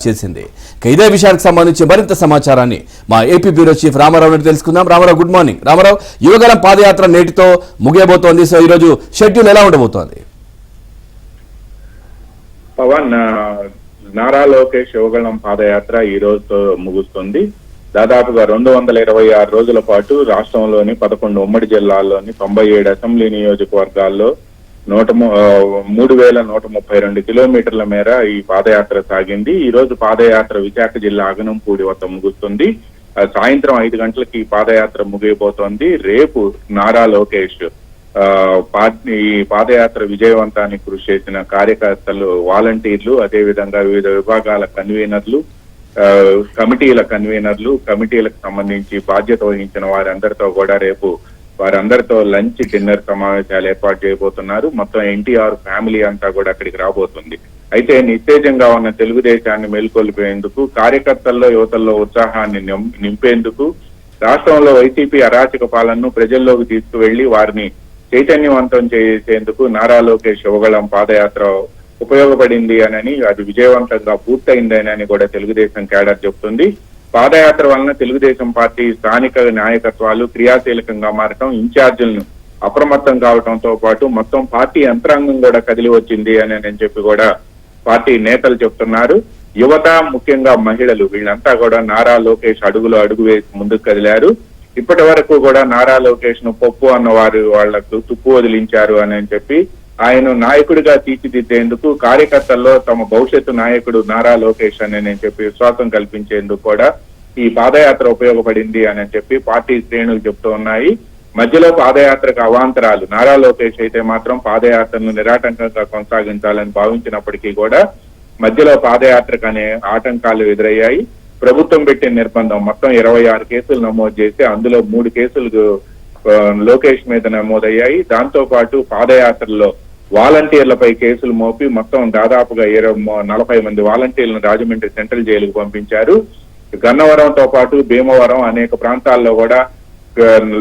చేసింది. ఇదే విషయానికి సంబంధించి మరింత సమాచారాన్ని మా ఏపీ బ్యూరో చీఫ్ రామారావు నుండి తెలుసుకుందాం. Ramarao, good morning. రామారావు, యువగలం పాదయాత్ర నేటితో ముగియబోతోంది. సో ఈరోజు షెడ్యూల్ ఎలా ఉండబోతోంది? పవన్, నారా లోకేష్ యువగలం పాదయాత్ర ఈ రోజుతో ముగుస్తుంది. దాదాపుగా 226 రోజుల పాటు రాష్ట్రంలోని 11 ఉమ్మడి జిల్లాల్లోని 97 అసెంబ్లీ నియోజకవర్గాల్లో 3132 కిలోమీటర్ల మేర ఈ పాదయాత్ర సాగింది. ఈ రోజు పాదయాత్ర విశాఖ జిల్లా అగనంపూడి వద్ద ముగుస్తుంది. సాయంత్రం 5 గంటలకి ఈ పాదయాత్ర ముగియబోతోంది. రేపు నారా లోకేష్ ఈ పాదయాత్ర విజయవంతానికి కృషి చేసిన కార్యకర్తలు, వాలంటీర్లు, అదేవిధంగా వివిధ విభాగాల కన్వీనర్లు, కమిటీల కన్వీనర్లు, కమిటీలకు సంబంధించి బాధ్యత వహించిన వారందరితో కూడా రేపు వారందరితో లంచ్, డిన్నర్ సమావేశాలు ఏర్పాటు చేయబోతున్నారు. మొత్తం ఎన్టీఆర్ ఫ్యామిలీ అంతా కూడా అక్కడికి రాబోతుంది. అయితే నిస్తేజంగా ఉన్న తెలుగుదేశాన్ని మేల్కొల్పేందుకు, కార్యకర్తల్లో యువతల్లో ఉత్సాహాన్ని నింపేందుకు, రాష్ట్రంలో వైసీపీ అరాచక పాలనను ప్రజల్లోకి తీసుకువెళ్లి వారిని చైతన్యవంతం చేసేందుకు నారా లోకేష్ యువగళం పాదయాత్ర ఉపయోగపడింది అని, అది విజయవంతంగా పూర్తయిందని కూడా తెలుగుదేశం కేడర్ చెబుతుంది. పాదయాత్ర వలన తెలుగుదేశం పార్టీ స్థానిక నాయకత్వాలు క్రియాశీలకంగా మారటం, ఇన్ఛార్జీలను అప్రమత్తం కావడంతో పాటు మొత్తం పార్టీ యంత్రాంగం కూడా కదిలి వచ్చింది అని చెప్పి కూడా పార్టీ నేతలు చెప్తున్నారు. యువత, ముఖ్యంగా మహిళలు, వీళ్ళంతా కూడా నారా లోకేష్ అడుగు వేసి ముందుకు కదిలారు. ఇప్పటి వరకు కూడా నారా లోకేష్ ను పప్పు అన్నవారు వాళ్లకు తుప్పు వదిలించారు అని చెప్పి ఆయన నాయకుడిగా తీర్చిదిద్దేందుకు, కార్యకర్తల్లో తమ భవిష్యత్తు నాయకుడు నారా లోకేష్ అని చెప్పి విశ్వాసం కల్పించేందుకు కూడా ఈ పాదయాత్ర ఉపయోగపడింది అని చెప్పి పార్టీ శ్రేణులు చెప్తూ ఉన్నాయి. మధ్యలో పాదయాత్రకు అవాంతరాలు, నారా లోకేష్ అయితే మాత్రం పాదయాత్రను నిరాటంకంగా కొనసాగించాలని భావించినప్పటికీ కూడా మధ్యలో పాదయాత్రకు అనే ఆటంకాలు ఎదురయ్యాయి. ప్రభుత్వం పెట్టిన నిర్బంధం, మొత్తం 26 కేసులు నమోదు చేసి అందులో 3 కేసులు లోకేష్ మీద నమోదయ్యాయి. దాంతో పాటు పాదయాత్రలో వాలంటీర్లపై కేసులు మోపి మొత్తం దాదాపుగా 40 మంది వాలంటీర్లను రాజమండ్రి సెంట్రల్ జైలుకు పంపించారు. గన్నవరంతో పాటు భీమవరం అనేక ప్రాంతాల్లో కూడా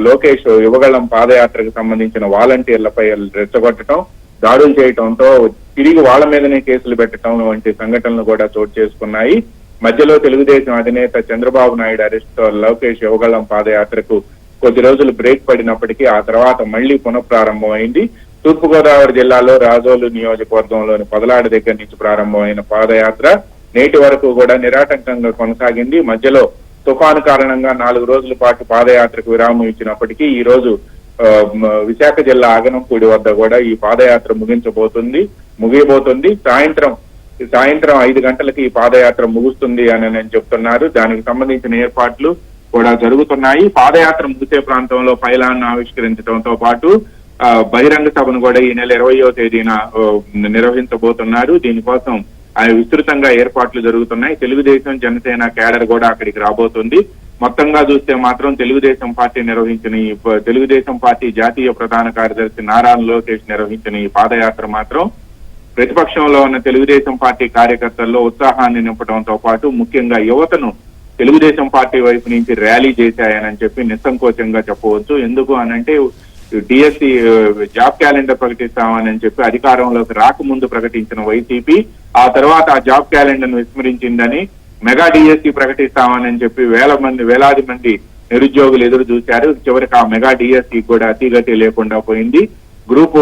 లోకేష్ యువగళం పాదయాత్రకు సంబంధించిన వాలంటీర్లపై రెచ్చగొట్టడం, దాడులు చేయటంతో తిరిగి వాళ్ళ మీదనే కేసులు పెట్టడం వంటి సంఘటనలు కూడా చోటు చేసుకున్నాయి. మధ్యలో తెలుగుదేశం అధినేత చంద్రబాబు నాయుడు అరెస్టుతో లోకేష్ యువగళం పాదయాత్రకు కొద్ది రోజులు బ్రేక్ పడినప్పటికీ ఆ తర్వాత మళ్లీ పునఃప్రారంభమైంది. తూర్పుగోదావరి జిల్లాలో రాజోలు నియోజకవర్గంలోని పొదలాడ దగ్గర నుంచి ప్రారంభమైన పాదయాత్ర నేటి వరకు కూడా నిరాటంకంగా కొనసాగింది. మధ్యలో తుఫాను కారణంగా 4 రోజుల పాటు పాదయాత్రకు విరామం ఇచ్చినప్పటికీ ఈ రోజు విశాఖ జిల్లా అగనంపూడి వద్ద కూడా ఈ పాదయాత్ర ముగియబోతుంది. సాయంత్రం 5 గంటలకి ఈ పాదయాత్ర ముగుస్తుంది అని చెప్తున్నారు. దానికి సంబంధించిన ఏర్పాట్లు కూడా జరుగుతున్నాయి. పాదయాత్ర ముగిసే ప్రాంతంలో పైలాన్ ఆవిష్కరించడంతో పాటు బహిరంగ సభను కూడా ఈ నెల 20వ తేదీన నిర్వహించబోతున్నారు. దీనికోసం విస్తృతంగా ఏర్పాట్లు జరుగుతున్నాయి. తెలుగుదేశం, జనసేన కేడర్ కూడా అక్కడికి రాబోతుంది. మొత్తంగా చూస్తే మాత్రం తెలుగుదేశం పార్టీ జాతీయ ప్రధాన కార్యదర్శి నారా లోకేష్ నిర్వహించిన ఈ పాదయాత్ర మాత్రం ప్రతిపక్షంలో ఉన్న తెలుగుదేశం పార్టీ కార్యకర్తల్లో ఉత్సాహాన్ని నింపడంతో పాటు ముఖ్యంగా యువతను తెలుగుదేశం పార్టీ వైపు నుంచి ర్యాలీ చేశాయని చెప్పి నిస్సంకోచంగా చెప్పవచ్చు. ఎందుకు అనంటే డిఎస్సి జాబ్ క్యాలెండర్ ప్రకటిస్తామని చెప్పి అధికారంలోకి రాకముందు ప్రకటించిన వైసీపీ ఆ తర్వాత ఆ జాబ్ క్యాలెండర్ ను విస్మరించిందని మెగా డిఎస్సి ప్రకటిస్తామని చెప్పి వేలాది మంది నిరుద్యోగులు ఎదురు చూశారు. చివరికి ఆ మెగా డిఎస్సి కూడా అతిగతి లేకుండా పోయింది. గ్రూప్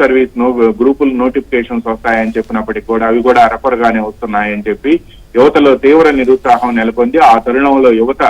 సర్వీస్ గ్రూపులు నోటిఫికేషన్స్ వస్తాయని చెప్పినప్పటికీ కూడా అవి కూడా అరపరగానే వస్తున్నాయని చెప్పి యువతలో తీవ్ర నిరుత్సాహం నెలకొంది. ఆ తరుణంలో యువత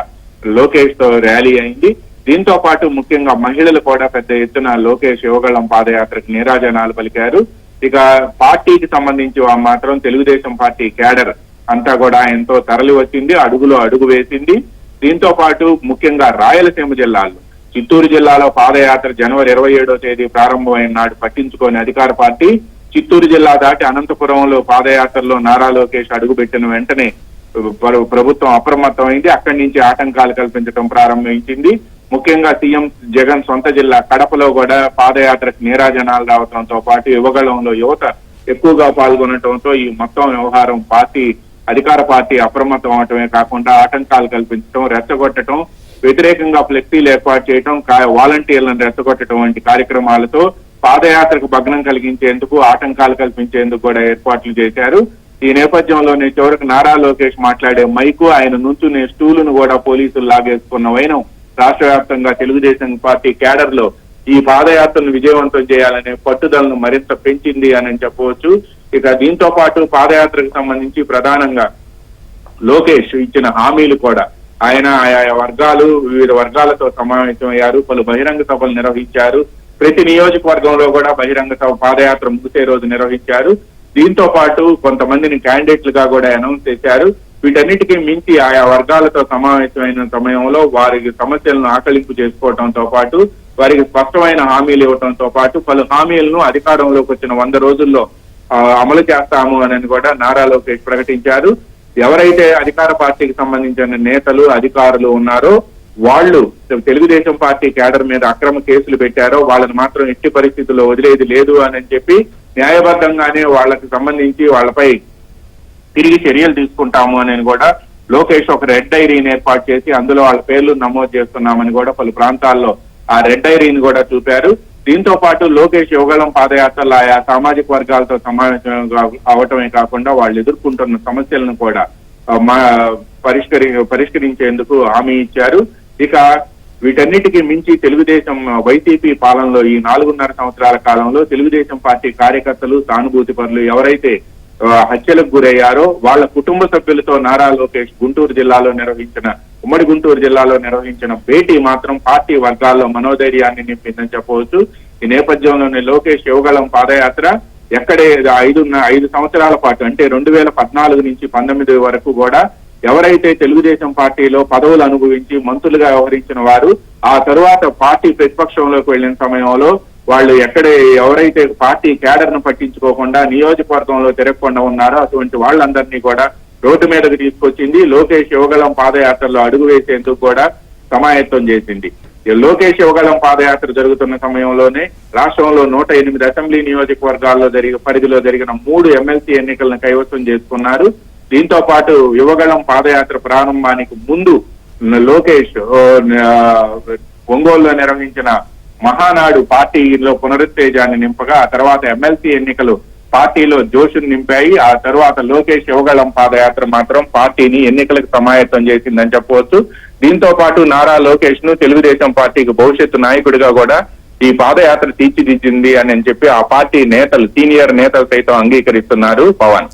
లోకేష్ తో ర్యాలీ అయింది. దీంతో పాటు ముఖ్యంగా మహిళలు కూడా పెద్ద ఎత్తున లోకేష్ యువగళం పాదయాత్రకు నీరాజనాలు పలికారు. ఇక పార్టీకి సంబంధించి మాత్రం తెలుగుదేశం పార్టీ కేడర్ అంతా కూడా ఎంతో తరలి వచ్చింది, అడుగు వేసింది. దీంతో పాటు ముఖ్యంగా రాయలసీమ జిల్లాలో, చిత్తూరు జిల్లాలో పాదయాత్ర జనవరి 27వ తేదీ ప్రారంభమైన నాడు పట్టించుకొని అధికార పార్టీ చిత్తూరు జిల్లా దాటి అనంతపురంలో పాదయాత్రలో నారా లోకేష్ అడుగుపెట్టిన వెంటనే ప్రభుత్వం అప్రమత్తమైంది. అక్కడి నుంచి ఆటంకాలు కల్పించడం ప్రారంభించింది. ముఖ్యంగా సీఎం జగన్ సొంత జిల్లా కడపలో కూడా పాదయాత్రకు నీరాజనాలు రావడంతో పాటు యువగళంలో యువత ఎక్కువగా పాల్గొనడంతో ఈ మొత్తం వ్యవహారం అధికార పార్టీ అప్రమత్తం అవటమే కాకుండా ఆటంకాలు కల్పించడం, రెచ్చగొట్టడం, వ్యతిరేకంగా ఫ్లెక్సీలు ఏర్పాటు చేయడం, వాలంటీర్లను రెచ్చగొట్టడం వంటి కార్యక్రమాలతో పాదయాత్రకు భగ్నం కలిగించేందుకు, ఆటంకాలు కల్పించేందుకు కూడా ఏర్పాట్లు చేశారు. ఈ నేపథ్యంలోనే చివరికి నారా లోకేష్ మాట్లాడే మైకు, ఆయన నుంచునే స్టూలును కూడా పోలీసులు లాగేసుకున్న వైనం రాష్ట్ర వ్యాప్తంగా తెలుగుదేశం పార్టీ క్యాడర్ లో ఈ పాదయాత్రను విజయవంతం చేయాలనే పట్టుదలను మరింత పెంచింది అని చెప్పవచ్చు. ఇక దీంతో పాటు పాదయాత్రకు సంబంధించి ప్రధానంగా లోకేష్ ఇచ్చిన హామీలు కూడా ఆయన ఆయా వర్గాలు వివిధ వర్గాలతో సమావేశమయ్యారు, పలు బహిరంగ సభలు నిర్వహించారు. ప్రతి నియోజకవర్గంలో కూడా బహిరంగ సభ పాదయాత్ర ముగిసే రోజు నిర్వహించారు. దీంతో పాటు కొంతమందిని క్యాండిడేట్లుగా కూడా అనౌన్స్ చేశారు. వీటన్నిటికీ మించి ఆయా వర్గాలతో సమావేశమైన సమయంలో వారికి సమస్యలను ఆకలింపు చేసుకోవడంతో పాటు వారికి స్పష్టమైన హామీలు ఇవ్వడంతో పాటు పలు హామీలను అధికారంలోకి వచ్చిన 100 రోజుల్లో అమలు చేస్తాము అని కూడా నారా లోకేష్ ప్రకటించారు. ఎవరైతే అధికార పార్టీకి సంబంధించిన నేతలు అధికారులు ఉన్నారో వాళ్ళు తెలుగుదేశం పార్టీ క్యాడర్ మీద అక్రమ కేసులు పెట్టారో వాళ్ళని మాత్రం ఎట్టి పరిస్థితుల్లో వదిలేది లేదు అని చెప్పి న్యాయబద్ధంగానే వాళ్ళకి సంబంధించి వాళ్ళపై తిరిగి చర్యలు తీసుకుంటాము అని కూడా లోకేష్ ఒక రెడ్ డైరీని ఏర్పాటు చేసి అందులో వాళ్ళ పేర్లు నమోదు చేస్తున్నామని కూడా పలు ప్రాంతాల్లో ఆ రెడ్ డైరీని కూడా చూపారు. దీంతో పాటు లోకేష్ యువగళం పాదయాత్రలో ఆయా సామాజిక వర్గాలతో సమావేశం అవటమే కాకుండా వాళ్ళు ఎదుర్కొంటున్న సమస్యలను కూడా పరిష్కరించేందుకు హామీ ఇచ్చారు. ఇక వీటన్నిటికీ మించి తెలుగుదేశం వైసీపీ పాలనలో ఈ 4.5 సంవత్సరాల కాలంలో తెలుగుదేశం పార్టీ కార్యకర్తలు సానుభూతి పరులు ఎవరైతే హత్యలకు గురయ్యారో వాళ్ళ కుటుంబ సభ్యులతో నారా లోకేష్ ఉమ్మడి గుంటూరు జిల్లాలో నిర్వహించిన భేటీ మాత్రం పార్టీ వర్గాల్లో మనోధైర్యాన్ని నింపిందని చెప్పవచ్చు. ఈ నేపథ్యంలోనే లోకేష్ యువగళం పాదయాత్ర ఎక్కడే 5 సంవత్సరాల పాటు అంటే 2014 నుంచి 19 వరకు కూడా ఎవరైతే తెలుగుదేశం పార్టీలో పదవులు అనుభవించి మంత్రులుగా వ్యవహరించిన వారు ఆ తరువాత పార్టీ ప్రతిపక్షంలోకి వెళ్లిన సమయంలో వాళ్ళు ఎవరైతే పార్టీ క్యాడర్ ను పట్టించుకోకుండా నియోజకవర్గంలో తిరగకుండా ఉన్నారో అటువంటి వాళ్ళందరినీ కూడా రోడ్డు మీదకి తీసుకొచ్చింది. లోకేష్ యువగళం పాదయాత్రలో అడుగు వేసేందుకు కూడా సమాయత్తం చేసింది. లోకేష్ యువగళం పాదయాత్ర జరుగుతున్న సమయంలోనే రాష్ట్రంలో 108 అసెంబ్లీ నియోజకవర్గాల్లో పరిధిలో జరిగిన 3 ఎమ్మెల్సీ ఎన్నికలను కైవసం చేసుకున్నారు. దీంతో పాటు యువగళం పాదయాత్ర ప్రారంభానికి ముందు లోకేష్ ఒంగోలులో నిర్వహించిన మహానాడు పార్టీలో పునరుత్తేజాన్ని నింపగా ఆ తర్వాత ఎమ్మెల్సీ ఎన్నికలు పార్టీలో జోషును నింపాయి. ఆ తర్వాత లోకేష్ యువగళం పాదయాత్ర మాత్రం పార్టీని ఎన్నికలకు సమాయత్తం చేసిందని చెప్పవచ్చు. దీంతో పాటు నారా లోకేష్ ను తెలుగుదేశం పార్టీకి భవిష్యత్తు నాయకుడిగా కూడా ఈ పాదయాత్ర తీర్చిదిద్దింది అని చెప్పి ఆ పార్టీ నేతలు సీనియర్ నేతలు సైతం అంగీకరిస్తున్నారు. పవన్.